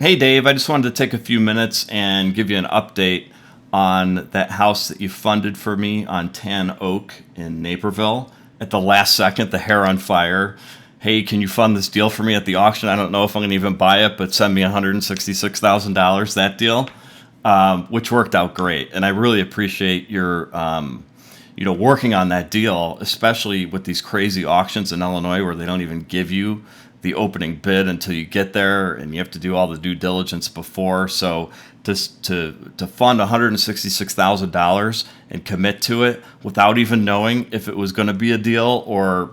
Hey Dave, I just wanted to take a few minutes and give you an update on that house that you funded for me on Tan Oak in Naperville. At the last second, the hair on fire. Hey, can you fund this deal for me at the auction? I don't know if I'm going to even buy it, but send me $166,000, that deal, which worked out great. And I really appreciate your, working on that deal, especially with these crazy auctions in Illinois where they don't even give you the opening bid until you get there, and you have to do all the due diligence before. So to fund $166,000 and commit to it without even knowing if it was going to be a deal or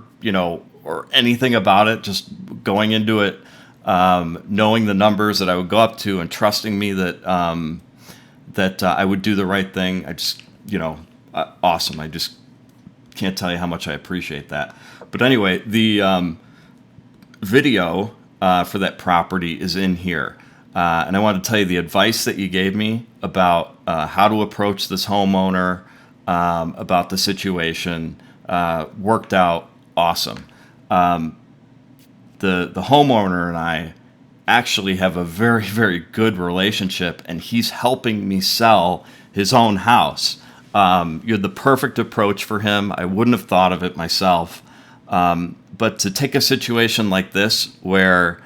anything about it, just going into it, knowing the numbers that I would go up to and trusting me that I would do the right thing. Awesome. I just can't tell you how much I appreciate that. But anyway, the video for that property is in here. And I want to tell you the advice that you gave me about how to approach this homeowner, about the situation, worked out awesome. The homeowner and I actually have a very, very good relationship, and he's helping me sell his own house. You're the perfect approach for him. I wouldn't have thought of it myself. But to take a situation like this where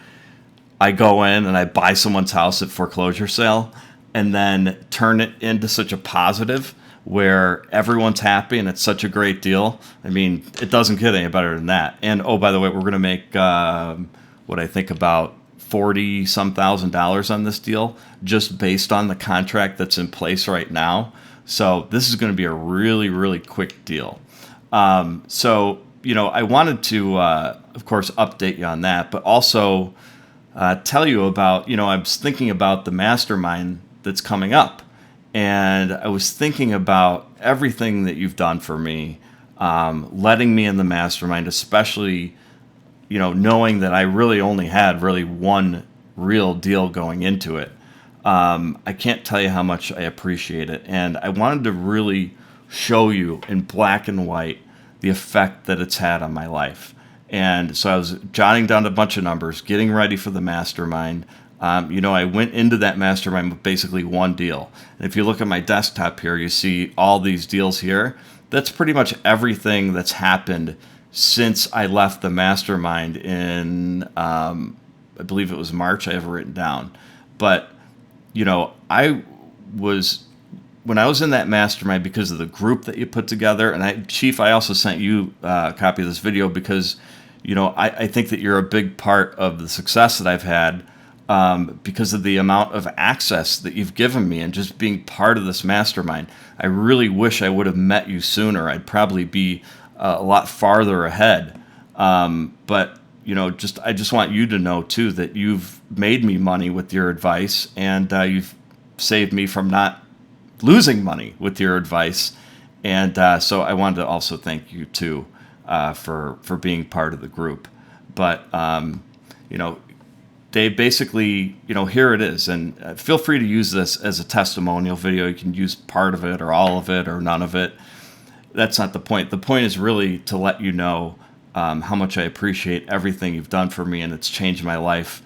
I go in and I buy someone's house at foreclosure sale and then turn it into such a positive where everyone's happy and it's such a great deal. I mean, it doesn't get any better than that. And oh, by the way, we're going to make what I think about $40-some thousand on this deal just based on the contract that's in place right now. So this is going to be a really, really quick deal. I wanted to, of course, update you on that, but also tell you about, I was thinking about the mastermind that's coming up. And I was thinking about everything that you've done for me, letting me in the mastermind, especially, knowing that I really only had really one real deal going into it. I can't tell you how much I appreciate it. And I wanted to really show you in black and white the effect that it's had on my life. And so I was jotting down a bunch of numbers, getting ready for the mastermind. I went into that mastermind with basically one deal. And if you look at my desktop here, you see all these deals here. That's pretty much everything that's happened since I left the mastermind in, I believe it was March, I have it written down. But, when I was in that mastermind, because of the group that you put together, and Chief, I also sent you a copy of this video because, I think that you're a big part of the success that I've had because of the amount of access that you've given me and just being part of this mastermind. I really wish I would have met you sooner. I'd probably be a lot farther ahead. But I just want you to know too that you've made me money with your advice, and you've saved me from not losing money with your advice. And so I wanted to also thank you too for being part of the group. But Dave, basically, here it is. And feel free to use this as a testimonial video. You can use part of it or all of it or none of it. That's not the point. The point is really to let you know how much I appreciate everything you've done for me, and it's changed my life.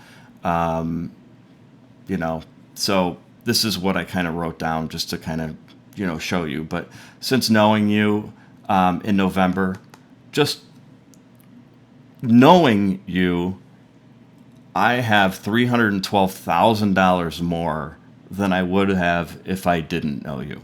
So this is what I kind of wrote down just to kind of, show you. But since knowing you in November, just knowing you, I have $312,000 more than I would have if I didn't know you,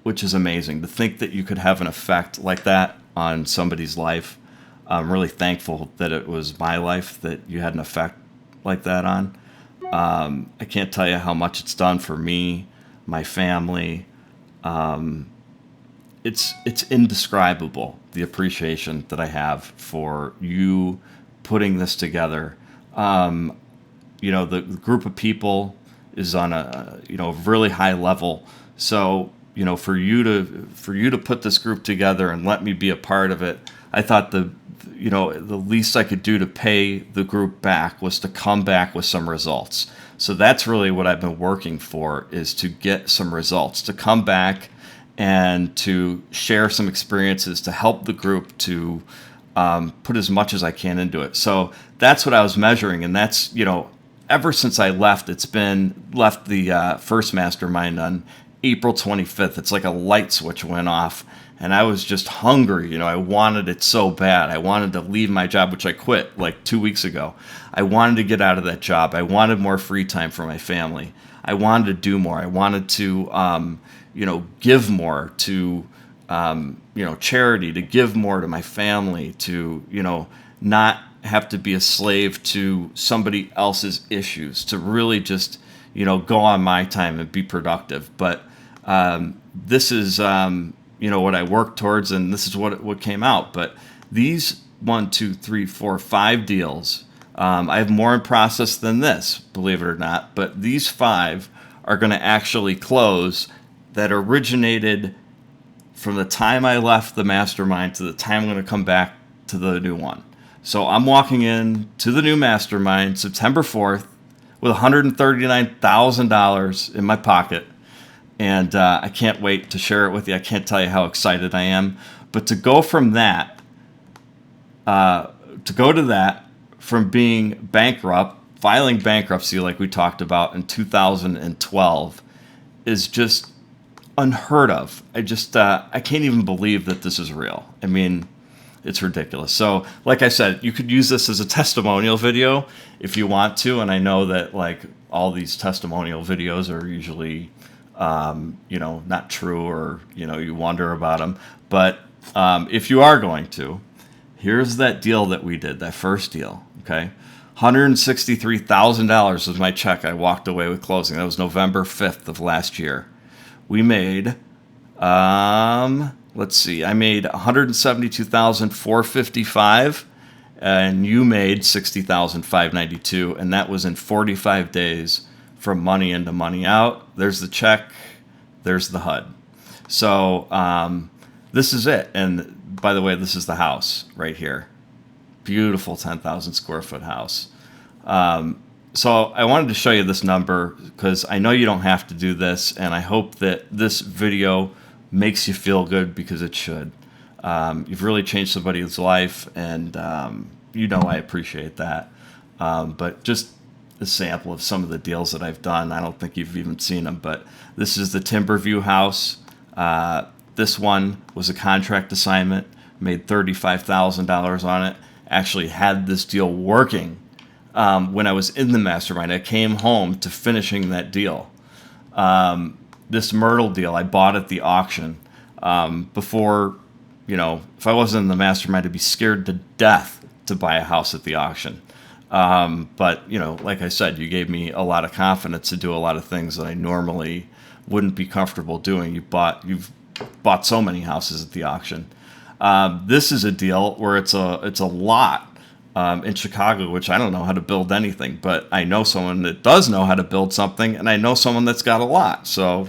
which is amazing. To think that you could have an effect like that on somebody's life. I'm really thankful that it was my life that you had an effect like that on. I can't tell you how much it's done for me, my family. It's indescribable, the appreciation that I have for you putting this together. The group of people is on a really high level. So for you to put this group together and let me be a part of it, I thought the least I could do to pay the group back was to come back with some results. So that's really what I've been working for, is to get some results, to come back and to share some experiences to help the group to put as much as I can into it. So that's what I was measuring, and that's ever since I left, it's been left the first mastermind on April 25th. It's like a light switch went off, and I was just hungry. You know, I wanted it so bad. I wanted to leave my job, which I quit like 2 weeks ago. I wanted to get out of that job. I wanted more free time for my family. I wanted to do more. I wanted to, give more to, charity, to give more to my family, to, not have to be a slave to somebody else's issues, to really just, go on my time and be productive. But this is, what I worked towards, and this is what came out. But these 1, 2, 3, 4, 5 deals, I have more in process than this, believe it or not. But these 5 are going to actually close that originated from the time I left the mastermind to the time I'm going to come back to the new one. So I'm walking in to the new mastermind September 4th with $139,000 in my pocket. And I can't wait to share it with you. I can't tell you how excited I am. But to go from that, from being bankrupt, filing bankruptcy like we talked about in 2012, is just unheard of. I can't even believe that this is real. I mean, it's ridiculous. So, like I said, you could use this as a testimonial video if you want to. And I know that like all these testimonial videos are usually, not true, or, you wonder about them. But if you are going to, here's that deal that we did, that first deal. Okay. $163,000 was my check I walked away with closing. That was November 5th of last year. We made, I made $172,455, and you made $60,592, and that was in 45 days from money in to money out. There's the check, there's the HUD. So this is it. And by the way, this is the house right here. Beautiful 10,000 square foot house. So I wanted to show you this number because I know you don't have to do this, and I hope that this video makes you feel good, because it should. You've really changed somebody's life, and I appreciate that. But just a sample of some of the deals that I've done. I don't think you've even seen them, but this is the Timberview house. This one was a contract assignment, made $35,000 on it. Actually had this deal working when I was in the mastermind. I came home to finishing that deal. This Myrtle deal I bought at the auction before, if I wasn't in the mastermind, I'd be scared to death to buy a house at the auction. But, like I said, you gave me a lot of confidence to do a lot of things that I normally wouldn't be comfortable doing. You've bought so many houses at the auction. This is a deal where it's a lot in Chicago, which I don't know how to build anything, but I know someone that does know how to build something, and I know someone that's got a lot. So,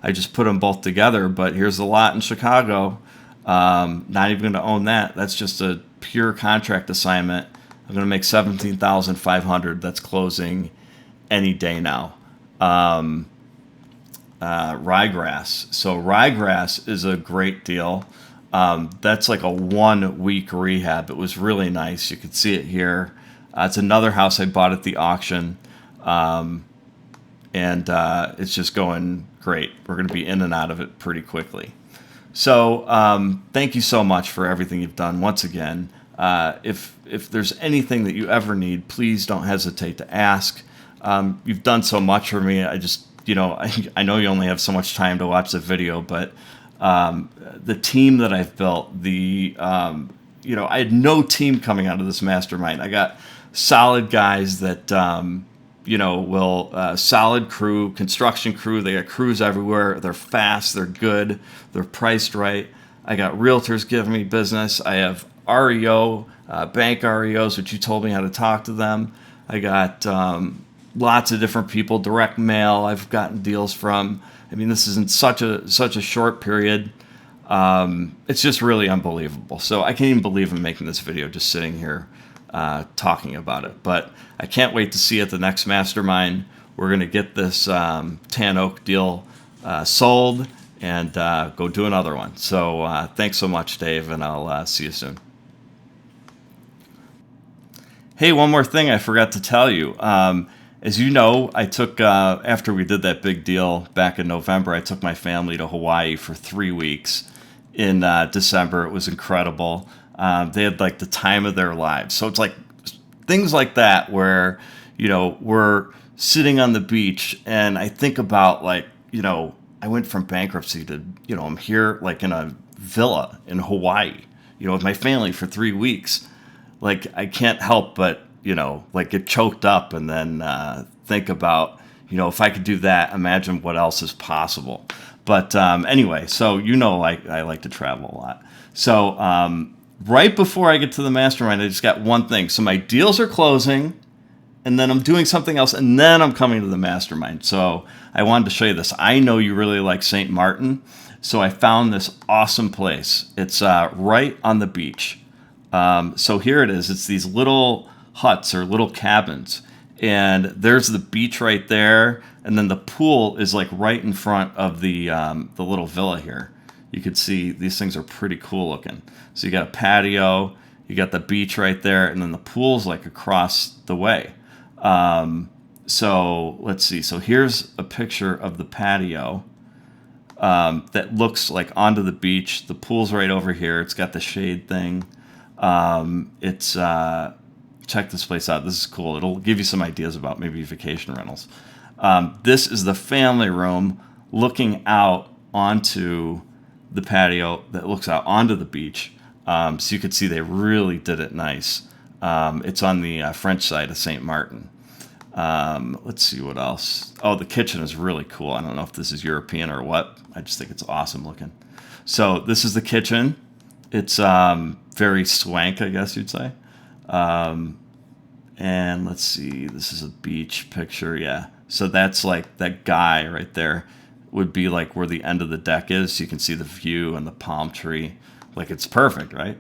I just put them both together. But here's the lot in Chicago. Not even going to own that. That's just a pure contract assignment. I'm going to make $17,500. That's closing any day now. Ryegrass. So Ryegrass is a great deal. That's like a 1 week rehab. It was really nice. You could see it here. It's another house I bought at the auction. And it's just going great. We're going to be in and out of it pretty quickly. So thank you so much for everything you've done. Once again, if there's anything that you ever need, please don't hesitate to ask. You've done so much for me. I just, I know you only have so much time to watch the video, but the team that I've built, I had no team coming out of this mastermind. I got solid guys that, solid crew, construction crew. They got crews everywhere. They're fast. They're good. They're priced right. I got realtors giving me business. I have REO, bank REOs, which you told me how to talk to them. I got lots of different people, direct mail I've gotten deals from. I mean, this is in such a short period. It's just really unbelievable. So I can't even believe I'm making this video just sitting here talking about it. But I can't wait to see you at the next mastermind. We're going to get this Tan Oak deal sold and go do another one. So thanks so much, Dave, and I'll see you soon. Hey, one more thing I forgot to tell you. As you know, I took, after we did that big deal back in November, I took my family to Hawaii for 3 weeks in December. It was incredible. They had like the time of their lives. So it's like things like that where, we're sitting on the beach and I think about like, I went from bankruptcy to, I'm here like in a villa in Hawaii, with my family for 3 weeks. Like I can't help but like get choked up and then think about if I could do that, imagine what else is possible. But anyway, so I like to travel a lot. So right before I get to the mastermind, I just got one thing. So my deals are closing, and then I'm doing something else, and then I'm coming to the mastermind. So I wanted to show you this. I know you really like St. Martin, so I found this awesome place. It's right on the beach. So here it is. It's these little huts or little cabins, and there's the beach right there, and then the pool is like right in front of the little villa here. You can see these things are pretty cool looking. So you got a patio, you got the beach right there, and then the pool's like across the way. So let's see. So here's a picture of the patio that looks like onto the beach. The pool's right over here. It's got the shade thing. It's check this place out. This is cool. It'll give you some ideas about maybe vacation rentals. This is the family room looking out onto the patio that looks out onto the beach. So you could see they really did it nice. It's on the French side of St. Martin. Let's see what else. Oh, the kitchen is really cool. I don't know if this is European or what. I just think it's awesome looking. So this is the kitchen. It's very swank, I guess you'd say. And let's see, this is a beach picture, yeah. So that's like that guy right there would be like where the end of the deck is. So you can see the view and the palm tree. Like it's perfect, right?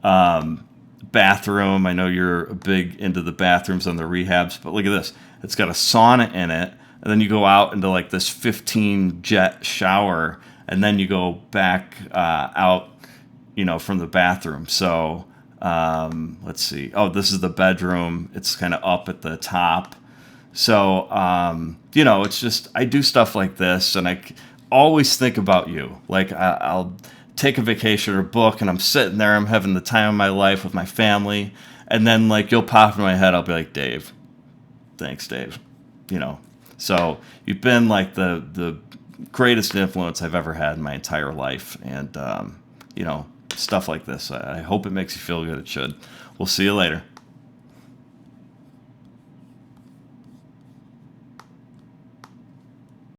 Bathroom, I know you're a big into the bathrooms and the rehabs, but look at this. It's got a sauna in it, and then you go out into like this 15 jet shower, and then you go back out, from the bathroom. So let's see. Oh, this is the bedroom. It's kind of up at the top. So, it's just, I do stuff like this, and I always think about you. Like, I'll take a vacation or book, and I'm sitting there, I'm having the time of my life with my family, and then, like, you'll pop in my head, I'll be like, Dave. Thanks, Dave. So you've been, like, the greatest influence I've ever had in my entire life, and, stuff like this. I hope it makes you feel good. It should. We'll see you later.